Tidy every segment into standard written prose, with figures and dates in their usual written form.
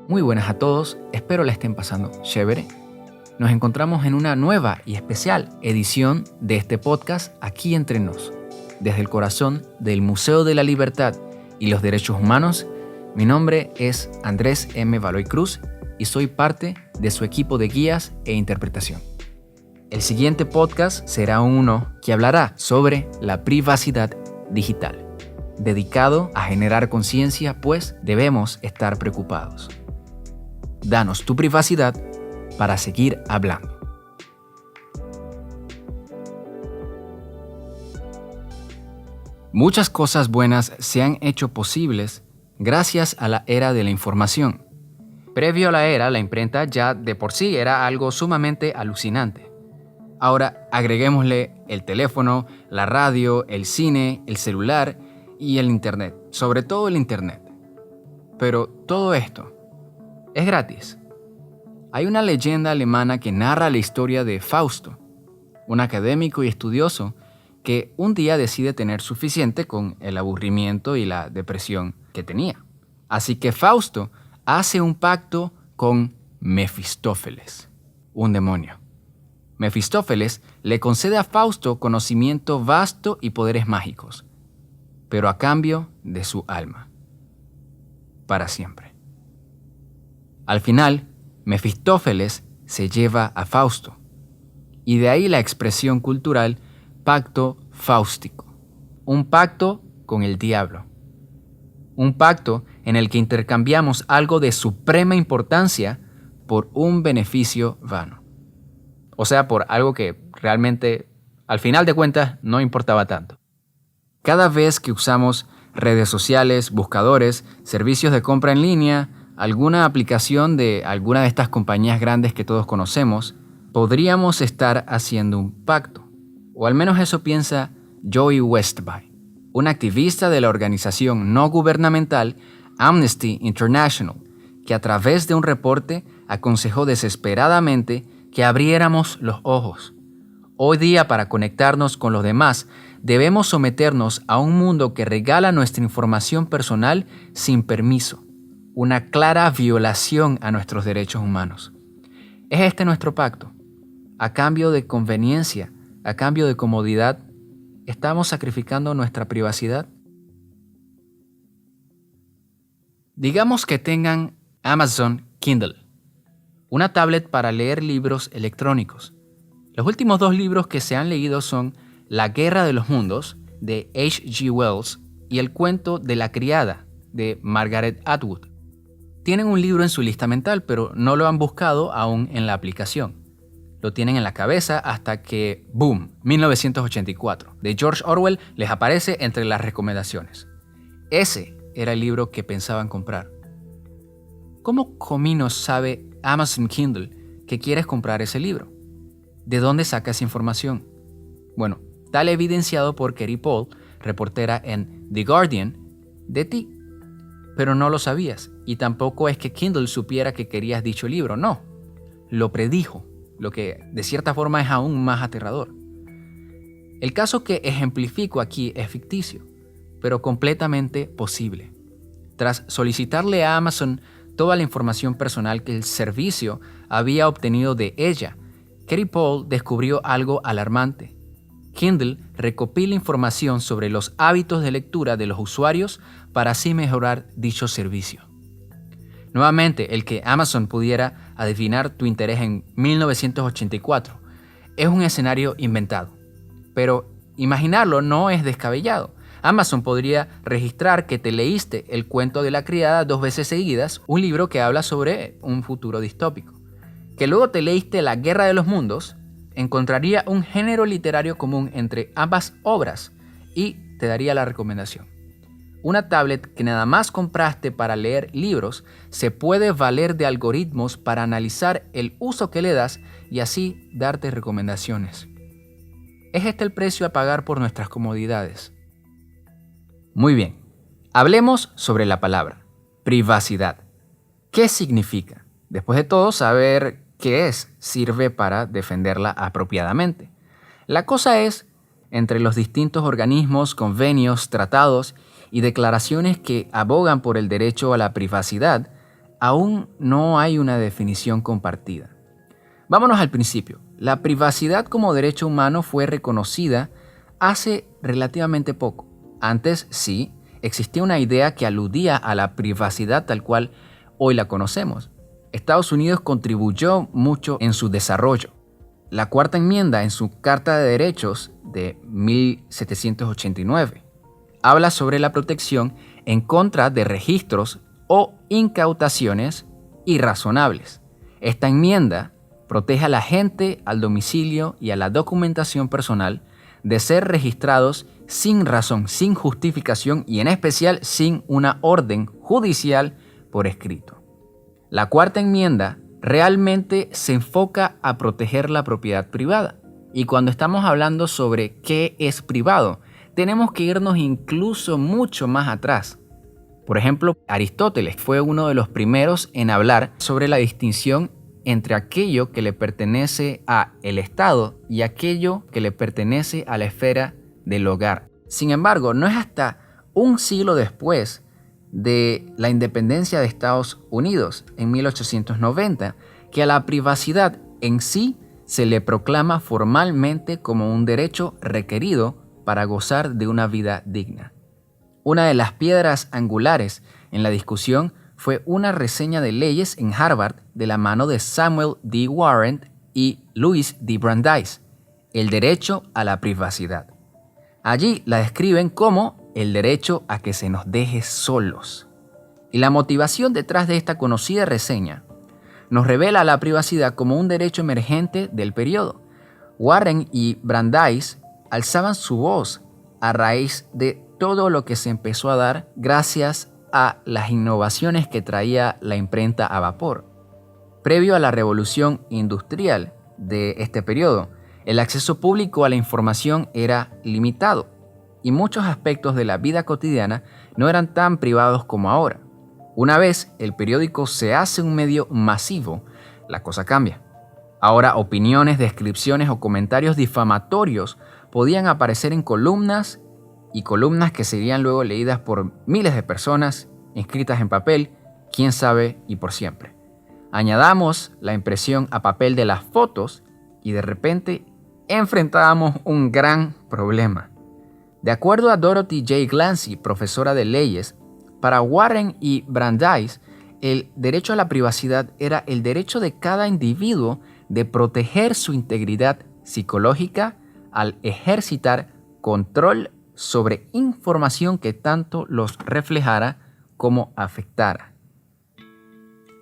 Muy buenas a todos, espero la estén pasando chévere. Nos encontramos en una nueva y especial edición de este podcast Aquí Entre Nos. Desde el corazón del Museo de la Libertad y los Derechos Humanos, mi nombre es Andrés M. Valoy Cruz y soy parte de su equipo de guías e interpretación. El siguiente podcast será uno que hablará sobre la privacidad digital, dedicado a generar conciencia, pues debemos estar preocupados. Danos tu privacidad para seguir hablando. Muchas cosas buenas se han hecho posibles gracias a la era de la información. Previo a la era, la imprenta ya de por sí era algo sumamente alucinante. Ahora agreguémosle el teléfono, la radio, el cine, el celular y el internet, sobre todo el internet. Pero todo esto es gratis. Hay una leyenda alemana que narra la historia de Fausto, un académico y estudioso que un día decide tener suficiente con el aburrimiento y la depresión que tenía. Así que Fausto hace un pacto con Mefistófeles, un demonio. Mefistófeles le concede a Fausto conocimiento vasto y poderes mágicos, pero a cambio de su alma, para siempre. Al final, Mefistófeles se lleva a Fausto, y de ahí la expresión cultural pacto fáustico, un pacto con el diablo, un pacto en el que intercambiamos algo de suprema importancia por un beneficio vano, o sea, por algo que realmente, al final de cuentas, no importaba tanto. Cada vez que usamos redes sociales, buscadores, servicios de compra en línea, alguna aplicación de alguna de estas compañías grandes que todos conocemos, podríamos estar haciendo un pacto. O al menos eso piensa Joy Westby, una activista de la organización no gubernamental Amnesty International, que a través de un reporte aconsejó desesperadamente que abriéramos los ojos. Hoy día, para conectarnos con los demás, debemos someternos a un mundo que regala nuestra información personal sin permiso. Una clara violación a nuestros derechos humanos. ¿Es este nuestro pacto? A cambio de conveniencia, a cambio de comodidad, ¿estamos sacrificando nuestra privacidad? Digamos que tengan Amazon Kindle, una tablet para leer libros electrónicos. Los últimos 2 libros que se han leído son La Guerra de los Mundos, de H.G. Wells, y El cuento de la criada, de Margaret Atwood. Tienen un libro en su lista mental, pero no lo han buscado aún en la aplicación. Lo tienen en la cabeza hasta que, ¡boom!, 1984, de George Orwell les aparece entre las recomendaciones. Ese era el libro que pensaban comprar. ¿Cómo comino sabe Amazon Kindle que quieres comprar ese libro? ¿De dónde saca esa información? Bueno, tal evidenciado por Katie Paul, reportera en The Guardian, de ti. Pero no lo sabías, y tampoco es que Kindle supiera que querías dicho libro, no. Lo predijo, lo que de cierta forma es aún más aterrador. El caso que ejemplifico aquí es ficticio, pero completamente posible. Tras solicitarle a Amazon toda la información personal que el servicio había obtenido de ella, Katie Paul descubrió algo alarmante. Kindle recopila información sobre los hábitos de lectura de los usuarios para así mejorar dicho servicio. Nuevamente, el que Amazon pudiera adivinar tu interés en 1984 es un escenario inventado, pero imaginarlo no es descabellado. Amazon podría registrar que te leíste El cuento de la criada 2 veces seguidas, un libro que habla sobre un futuro distópico, que luego te leíste La Guerra de los Mundos, encontraría un género literario común entre ambas obras y te daría la recomendación. Una tablet que nada más compraste para leer libros se puede valer de algoritmos para analizar el uso que le das y así darte recomendaciones. ¿Es este el precio a pagar por nuestras comodidades? Muy bien, hablemos sobre la palabra privacidad. ¿Qué significa? Después de todo, saber que sirve para defenderla apropiadamente. La cosa es, entre los distintos organismos, convenios, tratados y declaraciones que abogan por el derecho a la privacidad, aún no hay una definición compartida. Vámonos al principio. La privacidad como derecho humano fue reconocida hace relativamente poco. Antes, sí, existía una idea que aludía a la privacidad tal cual hoy la conocemos. Estados Unidos contribuyó mucho en su desarrollo. La Cuarta Enmienda, en su Carta de Derechos de 1789, habla sobre la protección en contra de registros o incautaciones irrazonables. Esta enmienda protege a la gente, al domicilio y a la documentación personal de ser registrados sin razón, sin justificación y en especial sin una orden judicial por escrito. La Cuarta Enmienda realmente se enfoca a proteger la propiedad privada. Y cuando estamos hablando sobre qué es privado, tenemos que irnos incluso mucho más atrás. Por ejemplo, Aristóteles fue uno de los primeros en hablar sobre la distinción entre aquello que le pertenece al Estado y aquello que le pertenece a la esfera del hogar. Sin embargo, no es hasta un siglo después de la independencia de Estados Unidos, en 1890, que a la privacidad en sí se le proclama formalmente como un derecho requerido para gozar de una vida digna. Una de las piedras angulares en la discusión fue una reseña de leyes en Harvard de la mano de Samuel D. Warren y Louis D. Brandeis, el derecho a la privacidad. Allí la describen como el derecho a que se nos deje solos. Y la motivación detrás de esta conocida reseña nos revela la privacidad como un derecho emergente del periodo. Warren y Brandeis alzaban su voz a raíz de todo lo que se empezó a dar gracias a las innovaciones que traía la imprenta a vapor. Previo a la revolución industrial de este periodo, el acceso público a la información era limitado y muchos aspectos de la vida cotidiana no eran tan privados como ahora. Una vez el periódico se hace un medio masivo, la cosa cambia. Ahora opiniones, descripciones o comentarios difamatorios podían aparecer en columnas y columnas que serían luego leídas por miles de personas, inscritas en papel, quién sabe y por siempre. Añadamos la impresión a papel de las fotos y de repente enfrentábamos un gran problema. De acuerdo a Dorothy J. Glancy, profesora de leyes, para Warren y Brandeis, el derecho a la privacidad era el derecho de cada individuo de proteger su integridad psicológica al ejercitar control sobre información que tanto los reflejara como afectara.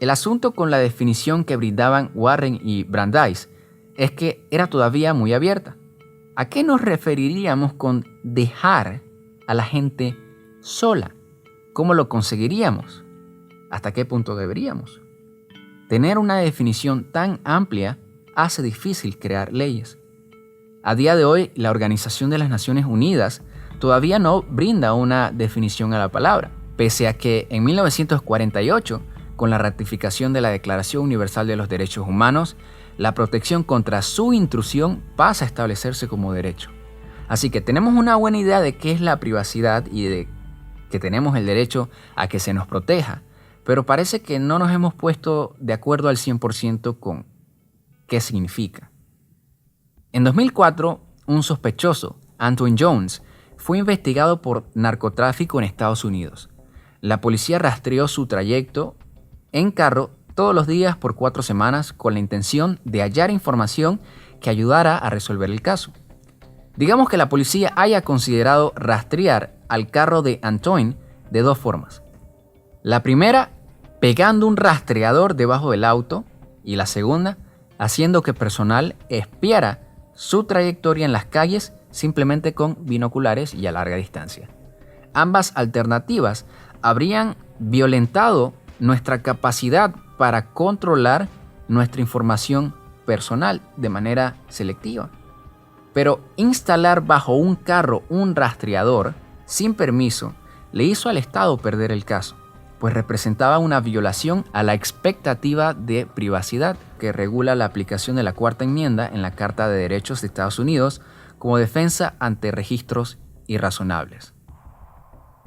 El asunto con la definición que brindaban Warren y Brandeis es que era todavía muy abierta. ¿A qué nos referiríamos con dejar a la gente sola? ¿Cómo lo conseguiríamos? ¿Hasta qué punto deberíamos? Tener una definición tan amplia hace difícil crear leyes. A día de hoy, la Organización de las Naciones Unidas todavía no brinda una definición a la palabra, pese a que en 1948, con la ratificación de la Declaración Universal de los Derechos Humanos, la protección contra su intrusión pasa a establecerse como derecho. Así que tenemos una buena idea de qué es la privacidad y de que tenemos el derecho a que se nos proteja, pero parece que no nos hemos puesto de acuerdo al 100% con qué significa. En 2004, un sospechoso, Antoine Jones, fue investigado por narcotráfico en Estados Unidos. La policía rastreó su trayecto en carro todos los días por 4 semanas con la intención de hallar información que ayudara a resolver el caso. Digamos que la policía haya considerado rastrear al carro de Antoine de 2 formas. La primera, pegando un rastreador debajo del auto, y la segunda, haciendo que personal espiara su trayectoria en las calles simplemente con binoculares y a larga distancia. Ambas alternativas habrían violentado nuestra capacidad para controlar nuestra información personal de manera selectiva. Pero instalar bajo un carro un rastreador sin permiso le hizo al Estado perder el caso. pues representaba una violación a la expectativa de privacidad que regula la aplicación de la Cuarta Enmienda en la Carta de Derechos de Estados Unidos como defensa ante registros irrazonables.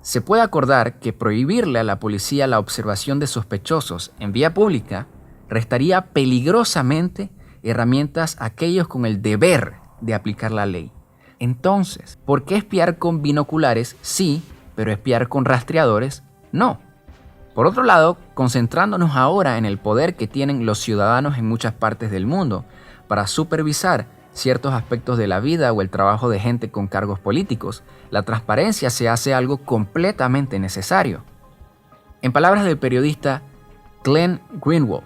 Se puede acordar que prohibirle a la policía la observación de sospechosos en vía pública restaría peligrosamente herramientas a aquellos con el deber de aplicar la ley. Entonces, ¿por qué espiar con binoculares sí, pero espiar con rastreadores no? Por otro lado, concentrándonos ahora en el poder que tienen los ciudadanos en muchas partes del mundo para supervisar ciertos aspectos de la vida o el trabajo de gente con cargos políticos, la transparencia se hace algo completamente necesario. En palabras del periodista Glenn Greenwald,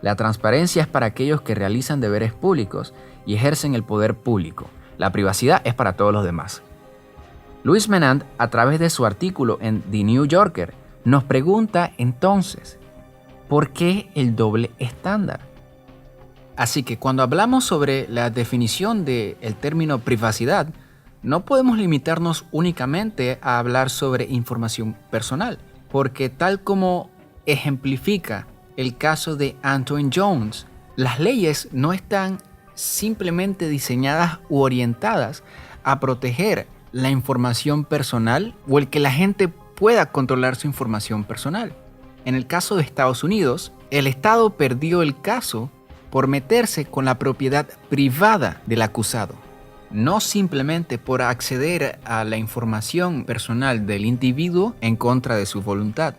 la transparencia es para aquellos que realizan deberes públicos y ejercen el poder público. La privacidad es para todos los demás. Louis Menand, a través de su artículo en The New Yorker, nos pregunta entonces, ¿por qué el doble estándar? Así que cuando hablamos sobre la definición del término privacidad, no podemos limitarnos únicamente a hablar sobre información personal, porque tal como ejemplifica el caso de Antoine Jones, las leyes no están simplemente diseñadas u orientadas a proteger la información personal o el que la gente pueda controlar su información personal. En el caso de Estados Unidos, el Estado perdió el caso por meterse con la propiedad privada del acusado, no simplemente por acceder a la información personal del individuo en contra de su voluntad.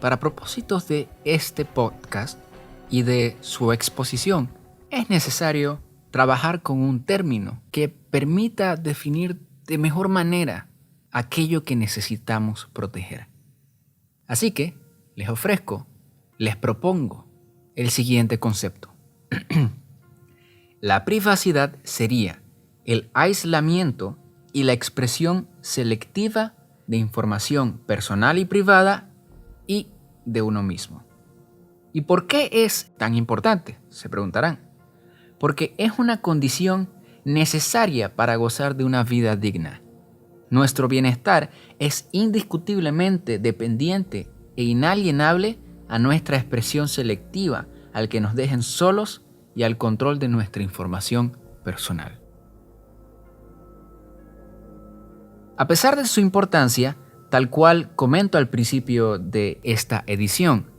Para propósitos de este podcast y de su exposición, es necesario trabajar con un término que permita definir de mejor manera aquello que necesitamos proteger. Así que les propongo el siguiente concepto. La privacidad sería el aislamiento y la expresión selectiva de información personal y privada y de uno mismo. ¿Y por qué es tan importante?, se preguntarán. Porque es una condición necesaria para gozar de una vida digna. Nuestro bienestar es indiscutiblemente dependiente e inalienable a nuestra expresión selectiva, al que nos dejen solos y al control de nuestra información personal. A pesar de su importancia, tal cual comento al principio de esta edición,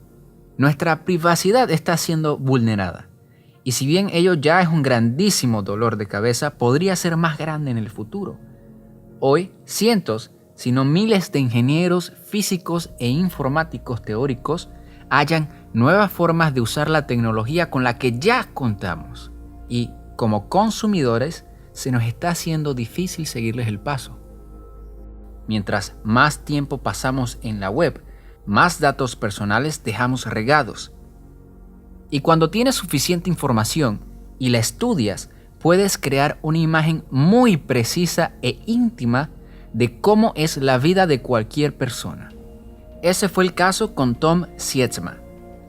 nuestra privacidad está siendo vulnerada. Y si bien ello ya es un grandísimo dolor de cabeza, podría ser más grande en el futuro. Hoy, cientos, si no miles de ingenieros, físicos e informáticos teóricos hallan nuevas formas de usar la tecnología con la que ya contamos. Y como consumidores, se nos está haciendo difícil seguirles el paso. Mientras más tiempo pasamos en la web, más datos personales dejamos regados. Y cuando tienes suficiente información y la estudias, puedes crear una imagen muy precisa e íntima de cómo es la vida de cualquier persona. Ese fue el caso con Tom Sietsma,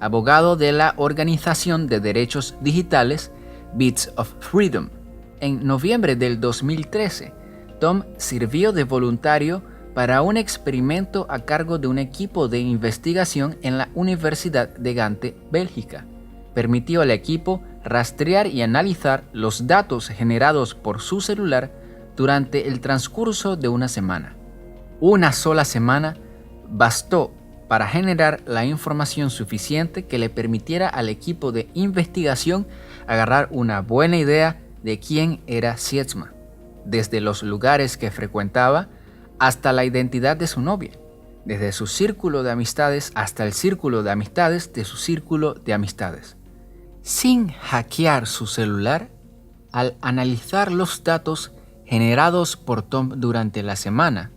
abogado de la organización de derechos digitales Bits of Freedom. En noviembre del 2013, Tom sirvió de voluntario para un experimento a cargo de un equipo de investigación en la Universidad de Gante, Bélgica. Permitió al equipo rastrear y analizar los datos generados por su celular durante el transcurso de una semana. Una sola semana bastó para generar la información suficiente que le permitiera al equipo de investigación agarrar una buena idea de quién era Sietsma, desde los lugares que frecuentaba hasta la identidad de su novia, desde su círculo de amistades hasta el círculo de amistades de su círculo de amistades. Sin hackear su celular, al analizar los datos generados por Tom durante la semana,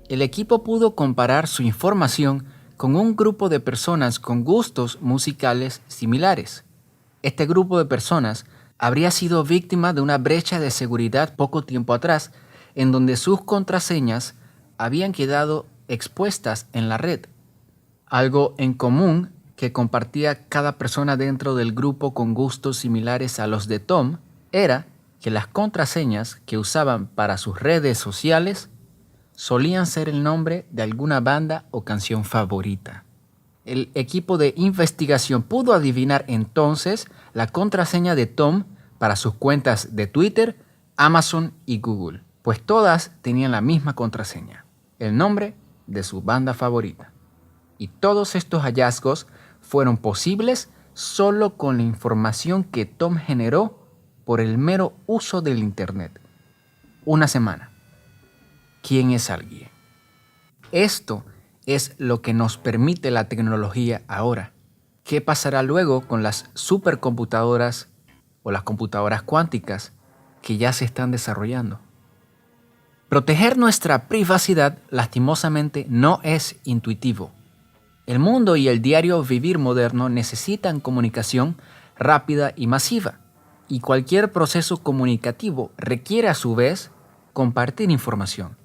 el equipo pudo comparar su información con un grupo de personas con gustos musicales similares. Este grupo de personas habría sido víctima de una brecha de seguridad poco tiempo atrás, en donde sus contraseñas habían quedado expuestas en la red. Algo en común que compartía cada persona dentro del grupo con gustos similares a los de Tom era que las contraseñas que usaban para sus redes sociales solían ser el nombre de alguna banda o canción favorita. El equipo de investigación pudo adivinar entonces la contraseña de Tom para sus cuentas de Twitter, Amazon y Google, pues todas tenían la misma contraseña, el nombre de su banda favorita. Y todos estos hallazgos fueron posibles solo con la información que Tom generó por el mero uso del Internet. Una semana. ¿Quién es alguien? Esto es lo que nos permite la tecnología ahora. ¿Qué pasará luego con las supercomputadoras o las computadoras cuánticas que ya se están desarrollando? Proteger nuestra privacidad lastimosamente no es intuitivo. El mundo y el diario vivir moderno necesitan comunicación rápida y masiva, y cualquier proceso comunicativo requiere a su vez compartir información.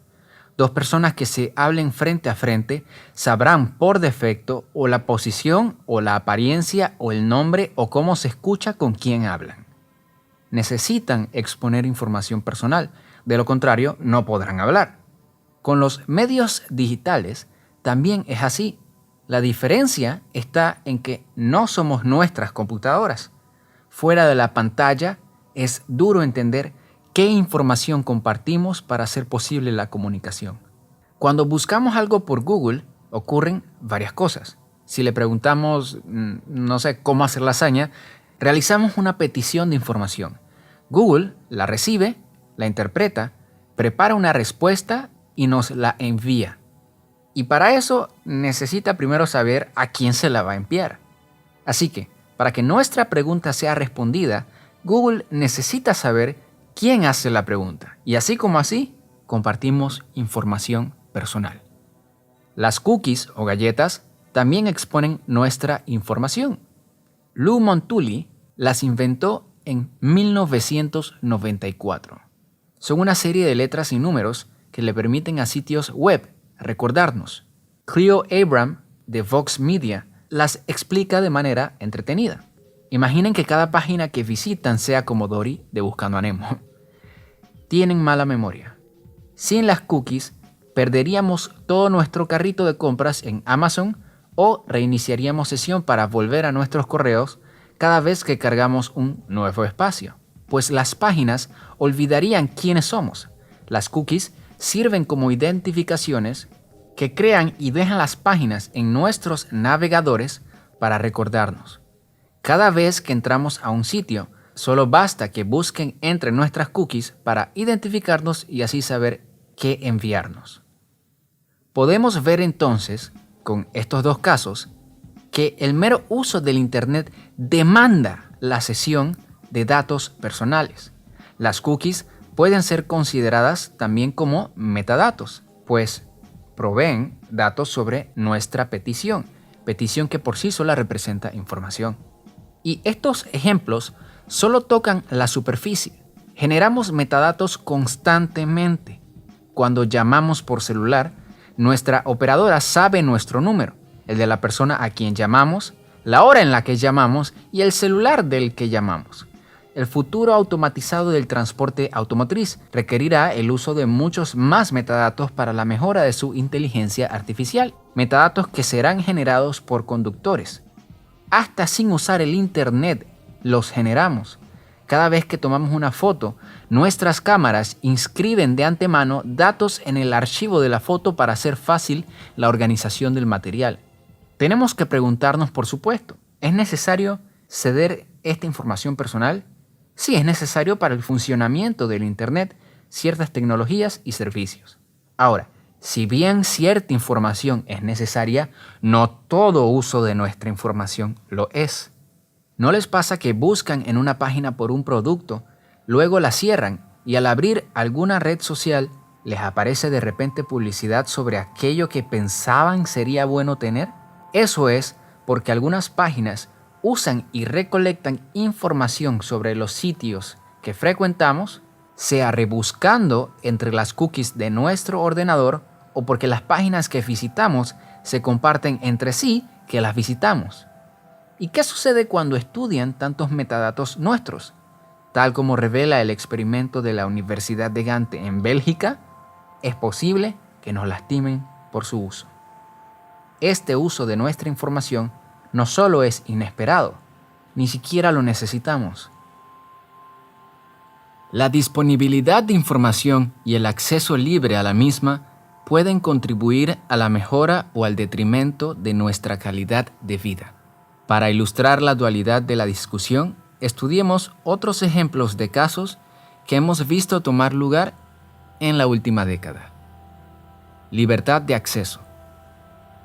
Dos personas que se hablen frente a frente sabrán por defecto o la posición o la apariencia o el nombre o cómo se escucha con quién hablan. Necesitan exponer información personal, de lo contrario no podrán hablar. Con los medios digitales también es así. La diferencia está en que no somos nuestras computadoras. Fuera de la pantalla es duro entender qué información compartimos para hacer posible la comunicación. Cuando buscamos algo por Google, ocurren varias cosas. Si le preguntamos, no sé, cómo hacer lasaña, realizamos una petición de información. Google la recibe, la interpreta, prepara una respuesta y nos la envía. Y para eso necesita primero saber a quién se la va a enviar. Así que, para que nuestra pregunta sea respondida, Google necesita saber quién hace la pregunta. Y así como así, compartimos información personal. Las cookies o galletas también exponen nuestra información. Lou Montulli las inventó en 1994. Son una serie de letras y números que le permiten a sitios web recordarnos. Cleo Abram, de Vox Media, las explica de manera entretenida. Imaginen que cada página que visitan sea como Dory de Buscando a Nemo. Tienen mala memoria. Sin las cookies, perderíamos todo nuestro carrito de compras en Amazon o reiniciaríamos sesión para volver a nuestros correos cada vez que cargamos un nuevo espacio. Pues las páginas olvidarían quiénes somos. Las cookies sirven como identificaciones que crean y dejan las páginas en nuestros navegadores para recordarnos. Cada vez que entramos a un sitio, solo basta que busquen entre nuestras cookies para identificarnos y así saber qué enviarnos. Podemos ver entonces, con estos dos casos, que el mero uso del Internet demanda la cesión de datos personales. Las cookies pueden ser consideradas también como metadatos, pues proveen datos sobre nuestra petición que por sí sola representa información. Y estos ejemplos solo tocan la superficie. Generamos metadatos constantemente. Cuando llamamos por celular, nuestra operadora sabe nuestro número, el de la persona a quien llamamos, la hora en la que llamamos y el celular del que llamamos. El futuro automatizado del transporte automotriz requerirá el uso de muchos más metadatos para la mejora de su inteligencia artificial, metadatos que serán generados por conductores. Hasta sin usar el Internet los generamos. Cada vez que tomamos una foto, nuestras cámaras inscriben de antemano datos en el archivo de la foto para hacer fácil la organización del material. Tenemos que preguntarnos, por supuesto, ¿es necesario ceder esta información personal? Sí, es necesario para el funcionamiento del Internet, ciertas tecnologías y servicios. Ahora, si bien cierta información es necesaria, no todo uso de nuestra información lo es. ¿No les pasa que buscan en una página por un producto, luego la cierran y al abrir alguna red social les aparece de repente publicidad sobre aquello que pensaban sería bueno tener? Eso es porque algunas páginas usan y recolectan información sobre los sitios que frecuentamos, sea rebuscando entre las cookies de nuestro ordenador o porque las páginas que visitamos se comparten entre sí que las visitamos. ¿Y qué sucede cuando estudian tantos metadatos nuestros? Tal como revela el experimento de la Universidad de Gante en Bélgica, es posible que nos lastimen por su uso. Este uso de nuestra información no solo es inesperado, ni siquiera lo necesitamos. La disponibilidad de información y el acceso libre a la misma pueden contribuir a la mejora o al detrimento de nuestra calidad de vida. Para ilustrar la dualidad de la discusión, estudiemos otros ejemplos de casos que hemos visto tomar lugar en la última década. Libertad de acceso.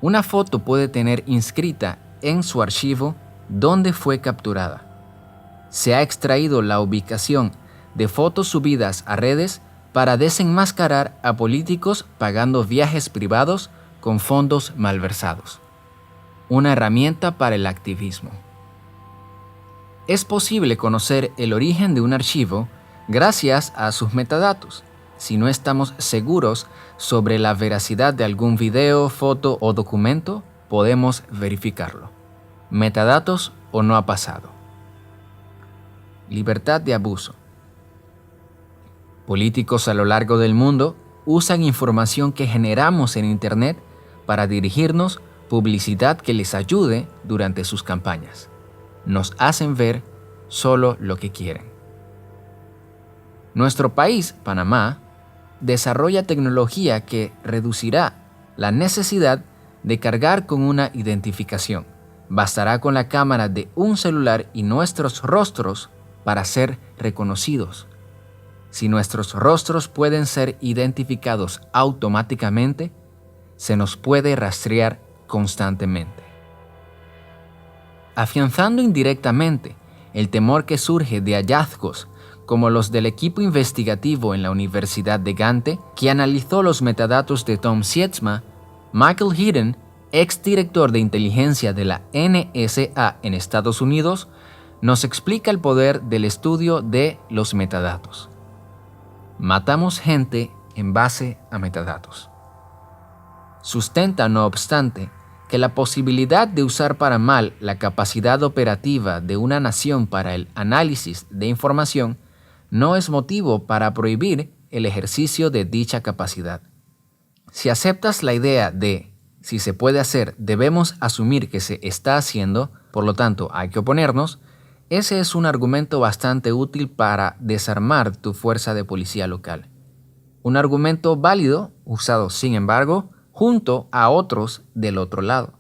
Una foto puede tener inscrita en su archivo dónde fue capturada. Se ha extraído la ubicación de fotos subidas a redes para desenmascarar a políticos pagando viajes privados con fondos malversados. Una herramienta para el activismo. Es posible conocer el origen de un archivo gracias a sus metadatos. Si no estamos seguros sobre la veracidad de algún video, foto o documento, podemos verificarlo. Metadatos o no ha pasado. Libertad de abuso. Políticos a lo largo del mundo usan información que generamos en Internet para dirigirnos publicidad que les ayude durante sus campañas. Nos hacen ver solo lo que quieren. Nuestro país, Panamá, desarrolla tecnología que reducirá la necesidad de cargar con una identificación. Bastará con la cámara de un celular y nuestros rostros para ser reconocidos. Si nuestros rostros pueden ser identificados automáticamente, se nos puede rastrear constantemente. Afianzando indirectamente el temor que surge de hallazgos como los del equipo investigativo en la Universidad de Gante, que analizó los metadatos de Tom Sietsma, Michael Hayden, exdirector de inteligencia de la NSA en Estados Unidos, nos explica el poder del estudio de los metadatos. Matamos gente en base a metadatos. Sustenta, no obstante, que la posibilidad de usar para mal la capacidad operativa de una nación para el análisis de información no es motivo para prohibir el ejercicio de dicha capacidad. Si aceptas la idea de si se puede hacer, debemos asumir que se está haciendo, por lo tanto hay que oponernos, ese es un argumento bastante útil para desarmar tu fuerza de policía local. Un argumento válido, usado sin embargo, junto a otros del otro lado.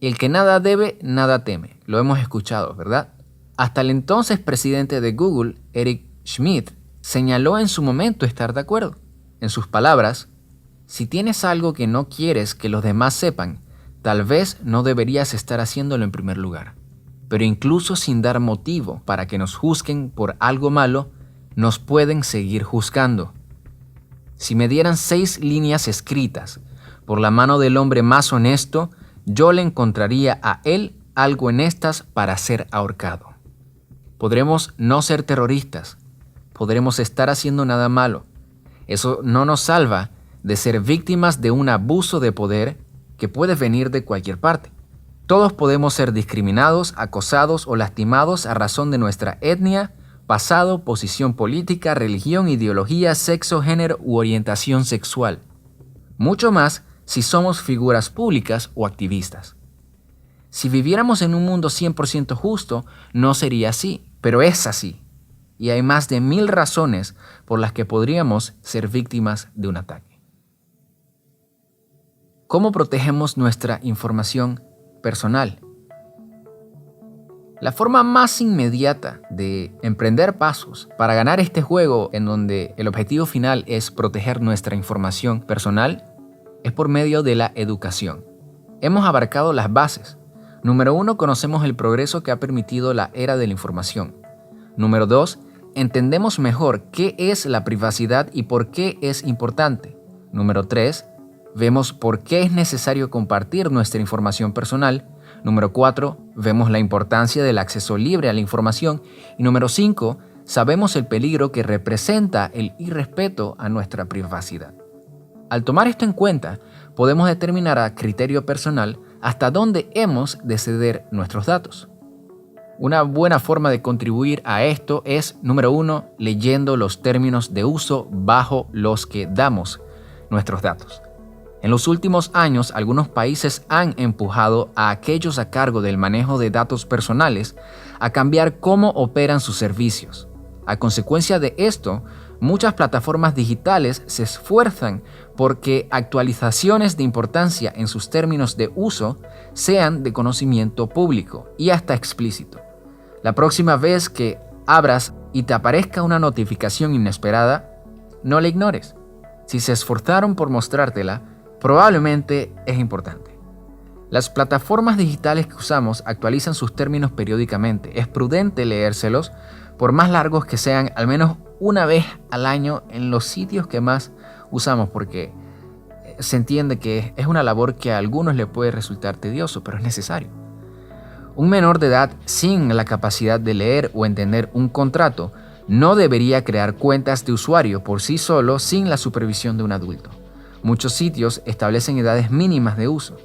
El que nada debe, nada teme. Lo hemos escuchado, ¿verdad? Hasta el entonces presidente de Google, Eric Schmidt, señaló en su momento estar de acuerdo. En sus palabras, si tienes algo que no quieres que los demás sepan, tal vez no deberías estar haciéndolo en primer lugar. Pero incluso sin dar motivo para que nos juzguen por algo malo, nos pueden seguir juzgando. Si me dieran 6 líneas escritas por la mano del hombre más honesto, yo le encontraría a él algo en estas para ser ahorcado. Podremos no ser terroristas, podremos estar haciendo nada malo. Eso no nos salva de ser víctimas de un abuso de poder que puede venir de cualquier parte. Todos podemos ser discriminados, acosados o lastimados a razón de nuestra etnia, pasado, posición política, religión, ideología, sexo, género u orientación sexual. Mucho más si somos figuras públicas o activistas. Si viviéramos en un mundo 100% justo, no sería así, pero es así. Y hay más de 1000 razones por las que podríamos ser víctimas de un ataque. ¿Cómo protegemos nuestra información personal? La forma más inmediata de emprender pasos para ganar este juego en donde el objetivo final es proteger nuestra información personal es por medio de la educación. Hemos abarcado las bases. Número 1, conocemos el progreso que ha permitido la era de la información. Número 2, entendemos mejor qué es la privacidad y por qué es importante. Número 3, vemos por qué es necesario compartir nuestra información personal. Número 4, vemos la importancia del acceso libre a la información. Y número 5, sabemos el peligro que representa el irrespeto a nuestra privacidad. Al tomar esto en cuenta, podemos determinar a criterio personal hasta dónde hemos de ceder nuestros datos. Una buena forma de contribuir a esto es, número 1, leyendo los términos de uso bajo los que damos nuestros datos. En los últimos años, algunos países han empujado a aquellos a cargo del manejo de datos personales a cambiar cómo operan sus servicios. A consecuencia de esto, muchas plataformas digitales se esfuerzan porque actualizaciones de importancia en sus términos de uso sean de conocimiento público y hasta explícito. La próxima vez que abras y te aparezca una notificación inesperada, no la ignores. Si se esforzaron por mostrártela, probablemente es importante. Las plataformas digitales que usamos actualizan sus términos periódicamente. Es prudente leérselos, por más largos que sean, al menos una vez al año en los sitios que más usamos, porque se entiende que es una labor que a algunos le puede resultar tedioso, pero es necesario. Un menor de edad sin la capacidad de leer o entender un contrato no debería crear cuentas de usuario por sí solo sin la supervisión de un adulto. Muchos sitios establecen edades mínimas de uso.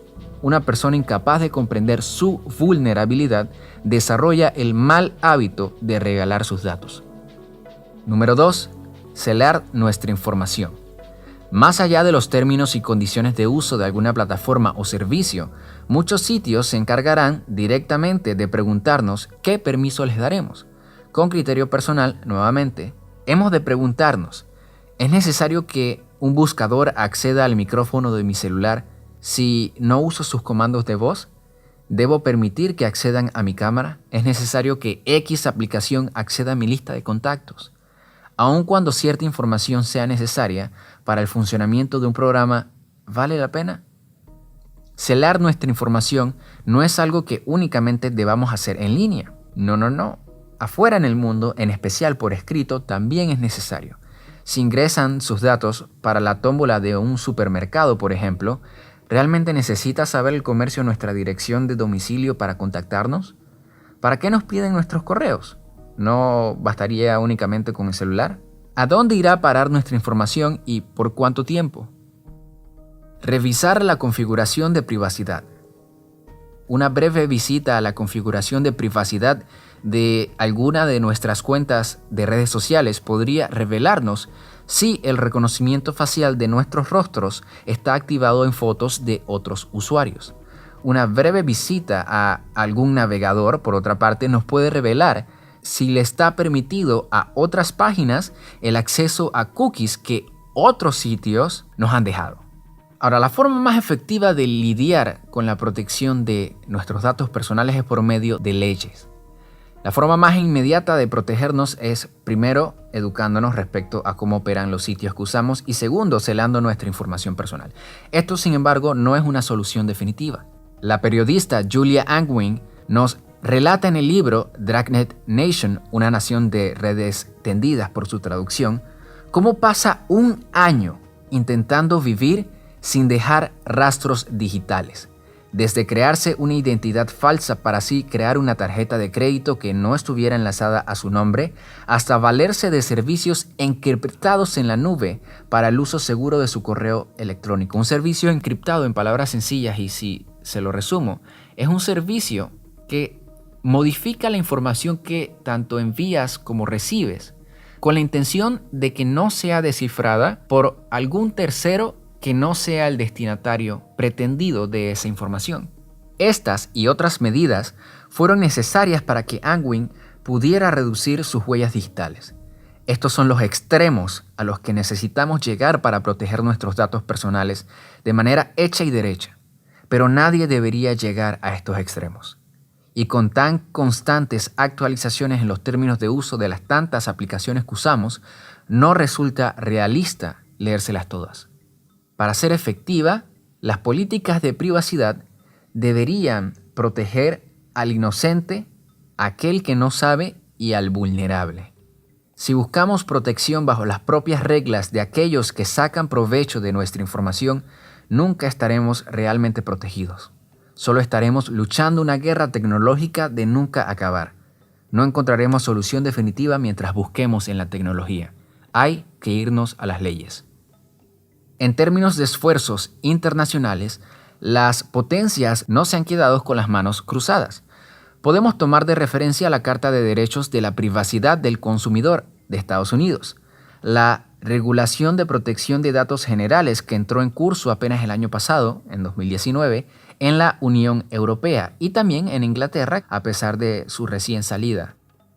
Una persona incapaz de comprender su vulnerabilidad desarrolla el mal hábito de regalar sus datos. Número 2. Celar nuestra información. Más allá de los términos y condiciones de uso de alguna plataforma o servicio, muchos sitios se encargarán directamente de preguntarnos qué permiso les daremos. Con criterio personal, nuevamente, hemos de preguntarnos, ¿es necesario que un buscador acceda al micrófono de mi celular si no uso sus comandos de voz? ¿Debo permitir que accedan a mi cámara? ¿Es necesario que X aplicación acceda a mi lista de contactos? Aun cuando cierta información sea necesaria para el funcionamiento de un programa, ¿vale la pena? Celar nuestra información no es algo que únicamente debamos hacer en línea. No. Afuera en el mundo, en especial por escrito, también es necesario. Si ingresan sus datos para la tómbola de un supermercado, por ejemplo, ¿realmente necesita saber el comercio nuestra dirección de domicilio para contactarnos? ¿Para qué nos piden nuestros correos? ¿No bastaría únicamente con el celular? ¿A dónde irá a parar nuestra información y por cuánto tiempo? Revisar la configuración de privacidad. Una breve visita a la configuración de privacidad de alguna de nuestras cuentas de redes sociales podría revelarnos si el reconocimiento facial de nuestros rostros está activado en fotos de otros usuarios. Una breve visita a algún navegador, por otra parte, nos puede revelar si le está permitido a otras páginas el acceso a cookies que otros sitios nos han dejado. Ahora, la forma más efectiva de lidiar con la protección de nuestros datos personales es por medio de leyes. La forma más inmediata de protegernos es, primero, educándonos respecto a cómo operan los sitios que usamos y segundo, celando nuestra información personal. Esto, sin embargo, no es una solución definitiva. La periodista Julia Angwin nos relata en el libro Dragnet Nation, una nación de redes tendidas por su traducción, cómo pasa un año intentando vivir sin dejar rastros digitales. Desde crearse una identidad falsa para así crear una tarjeta de crédito que no estuviera enlazada a su nombre, hasta valerse de servicios encriptados en la nube para el uso seguro de su correo electrónico. Un servicio encriptado, en palabras sencillas, y si se lo resumo, es un servicio que modifica la información que tanto envías como recibes, con la intención de que no sea descifrada por algún tercero que no sea el destinatario pretendido de esa información. Estas y otras medidas fueron necesarias para que Angwin pudiera reducir sus huellas digitales. Estos son los extremos a los que necesitamos llegar para proteger nuestros datos personales de manera hecha y derecha, pero nadie debería llegar a estos extremos. Y con tan constantes actualizaciones en los términos de uso de las tantas aplicaciones que usamos, no resulta realista leérselas todas. Para ser efectiva, las políticas de privacidad deberían proteger al inocente, a aquel que no sabe y al vulnerable. Si buscamos protección bajo las propias reglas de aquellos que sacan provecho de nuestra información, nunca estaremos realmente protegidos. Solo estaremos luchando una guerra tecnológica de nunca acabar. No encontraremos solución definitiva mientras busquemos en la tecnología. Hay que irnos a las leyes. En términos de esfuerzos internacionales, las potencias no se han quedado con las manos cruzadas. Podemos tomar de referencia la Carta de Derechos de la Privacidad del Consumidor de Estados Unidos. la Regulación de Protección de Datos Generales, que entró en curso apenas el año pasado, en 2019, en la Unión Europea y también en Inglaterra, a pesar de su recién salida.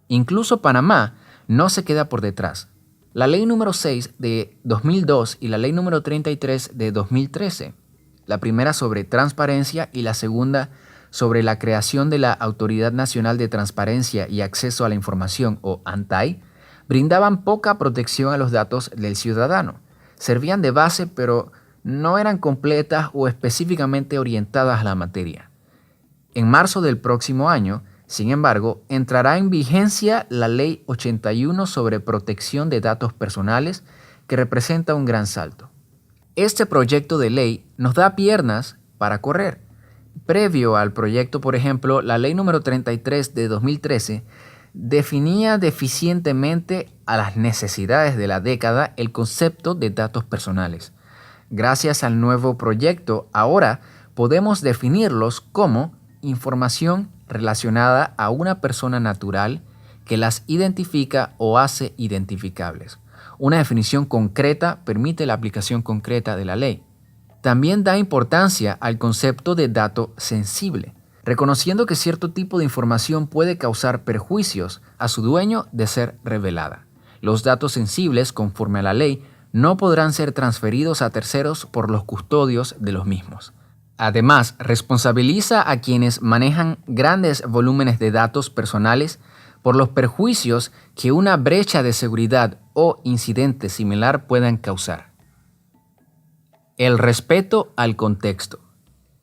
Incluso Panamá no se queda por detrás. La Ley número 6 de 2002 y la Ley número 33 de 2013, la primera sobre transparencia y la segunda sobre la creación de la Autoridad Nacional de Transparencia y Acceso a la Información, o ANTAI, brindaban poca protección a los datos del ciudadano. Servían de base, pero no eran completas o específicamente orientadas a la materia. En marzo del próximo año, sin embargo, entrará en vigencia la Ley 81 sobre protección de datos personales, que representa un gran salto. Este proyecto de ley nos da piernas para correr. Previo al proyecto, por ejemplo, la Ley número 33 de 2013 definía deficientemente a las necesidades de la década el concepto de datos personales. Gracias al nuevo proyecto, ahora podemos definirlos como información relacionada a una persona natural que las identifica o hace identificables. Una definición concreta permite la aplicación concreta de la ley. También da importancia al concepto de dato sensible, reconociendo que cierto tipo de información puede causar perjuicios a su dueño de ser revelada. Los datos sensibles, conforme a la ley, no podrán ser transferidos a terceros por los custodios de los mismos. Además, responsabiliza a quienes manejan grandes volúmenes de datos personales por los perjuicios que una brecha de seguridad o incidente similar puedan causar. El respeto al contexto.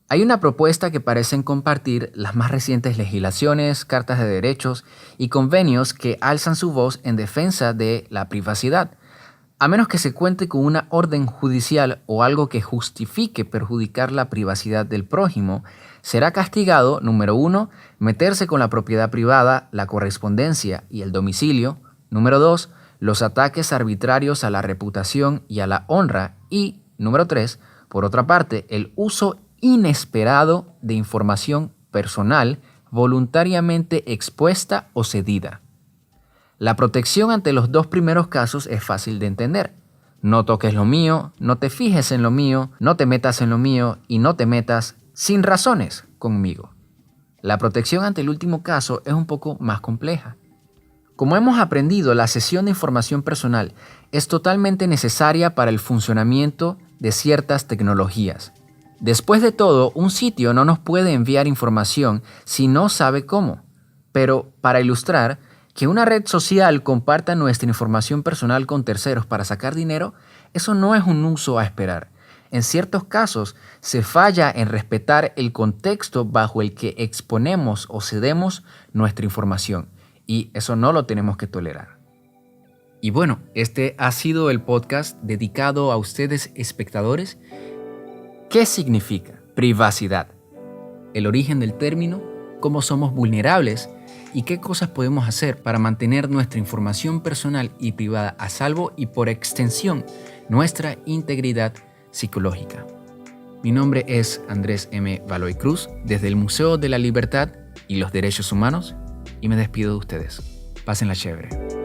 Hay una propuesta que parecen compartir las más recientes legislaciones, cartas de derechos y convenios que alzan su voz en defensa de la privacidad. A menos que se cuente con una orden judicial o algo que justifique perjudicar la privacidad del prójimo, será castigado, número 1, meterse con la propiedad privada, la correspondencia y el domicilio. Número 2, los ataques arbitrarios a la reputación y a la honra. Y, número 3, por otra parte, el uso inesperado de información personal voluntariamente expuesta o cedida. La protección ante los dos primeros casos es fácil de entender. No toques lo mío, no te fijes en lo mío, no te metas en lo mío y no te metas sin razones conmigo. La protección ante el último caso es un poco más compleja. Como hemos aprendido, la cesión de información personal es totalmente necesaria para el funcionamiento de ciertas tecnologías. Después de todo, un sitio no nos puede enviar información si no sabe cómo. Pero, para ilustrar, que una red social comparta nuestra información personal con terceros para sacar dinero, eso no es un uso a esperar. En ciertos casos, se falla en respetar el contexto bajo el que exponemos o cedemos nuestra información, y eso no lo tenemos que tolerar. Y bueno, este ha sido el podcast dedicado a ustedes, espectadores. ¿Qué significa privacidad? El origen del término, cómo somos vulnerables y qué cosas podemos hacer para mantener nuestra información personal y privada a salvo y, por extensión, nuestra integridad psicológica. Mi nombre es Andrés M. Valoy Cruz, desde el Museo de la Libertad y los Derechos Humanos, y me despido de ustedes. Pásenla chévere.